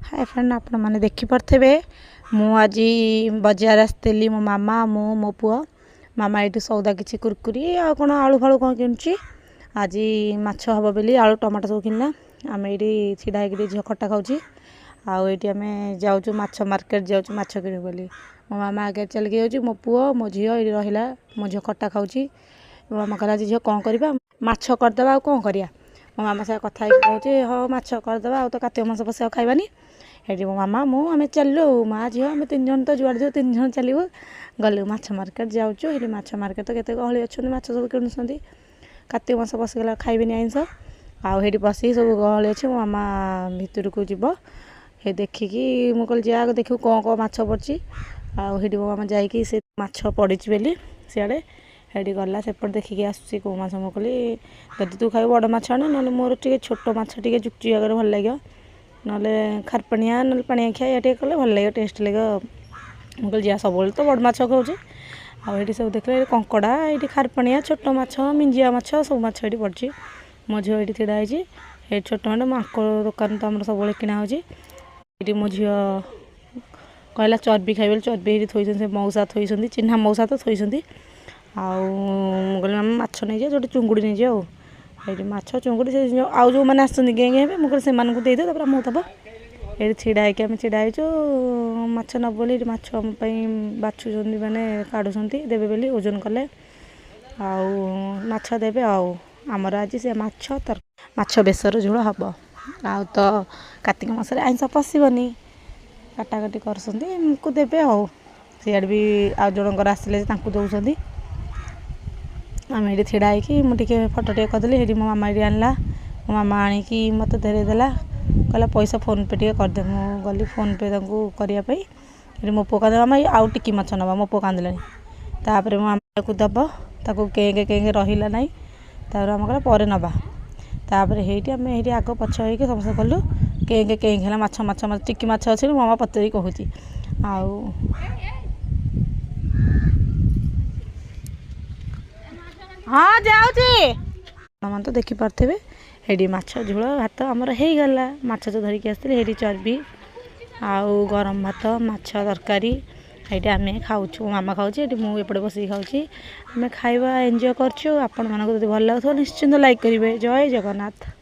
Hi friend आपण मैंने देखिपे मुझ बजार आसती मो मामा मो पुआ मामा ये सौदा किसी कुरकुरी आ कौन आलू फालू कौन कि आज माछ हम बोली आलू टमाटो सब किना आम ये छिड़ा हो झील खटा खाऊँ आईटी आम जाऊँ माछ मार्केट जाऊँ माछ कि बोली मो मामा आगे चलिए जाऊँ मो पुओ मो झील ये रहा मो झील खटा खाऊँ मो मामा कहला झील कौन करवा माछ करदे आ कौन करिया मो मामा से कथा कहूँ हाँ माछ करदे आ तो कार्तिक मास पशा खाइबानी हेटी मो मामा मु आम चलु माँ झील आम 3 जन तो जुआड़ जो 3 जन चलू गलु माछ मार्केट जाऊँ ये माछ मार्केट तो केते गहली अच्छा माछ सब किणुंट कार्तिक मास पशिगला खाइबेनि आइंस आठी पशि सब गहली अच्छे मो मामा भितर को जीव हे देखिकी मुझे जा देखू कौन कौन माछ पड़ी आठी मो मामा जाकि से माछ पड़ी बोली सियाड़े हेटी गला सेपट देखिकी आसूसी कौ माछ मो कहली जदि तू खाइबू बड़ माछ आने ना मोर टे छोट माछ टे जुकचु जगह भल लगे ना खारपाणिया ना पाणिया खिया ये कले भल लगे टेस्ट लगे मुझे जा सब तो बड़ माछ खाऊे आठी सब देखले कंकड़ा ये खारपाणिया छोट माछ मिंजिया माछ सब माछ ये पड़ी मो झील ये ढड़ा ये छोट मैंने माको दुकान तो आम सब किना ये मो झील कहला चर्बी खाइबे चर्बी ये थोड़ी से मौसा थोड़ी चिन्हा मौसा तो थोड़ी कहली माछ नहीं जाए जो चुंगुड़ी नहीं जाए ये माछ चुंगुड़ी से आउ जो मैंने आसुँच गें गें मुझे से देदेव तब मुझे दब ये छिड़ा होकर छिड़ा हो माछ न बोली माछ बाछुं मैंने काढ़ुं देवे बोली ओजन कले माछ देवे आमर आज से माछ बेसर झोल हम आ तो कार्तिक मासरे आइंस पशिबनी काटाकाटी कर देवे सियाड़ भी आ जनकर आसिले दौरान आम ये ढड़ा होके फोटो टे करदेली ये मो मामा ये आनला मो मामा आणिकी मत धेरेदेला कहला पैसा फोन पे टे करदे मु गली फोन पे करने मो पो कांदे मामा आउ टिकी माछ नवा मो पो कांदिले तापर मो मामा को दब ताको केंगे केंगे रहिला नहीं तापर आम कहला पर नवा तापर हेटी आम ये आग पछ होके समस्त कलु केंगे केंगे माछ माछ टिकी माछ अच्छे मामा पतरी कहूँ आउ हाँ जाऊँ तो देखिपे हेटी माछ झोल भात आमर हो गला माछ जो धरिकी आसती हेटी चर्बी आउ गरम भात माछ तरकारी ये आम खाऊँ मामा खाऊँ ये मुझे बस खाऊँ आम खाइबा एंजॉय करछु आपण मानक भल लगे निश्चिंत लाइक करेंगे जय जगन्नाथ।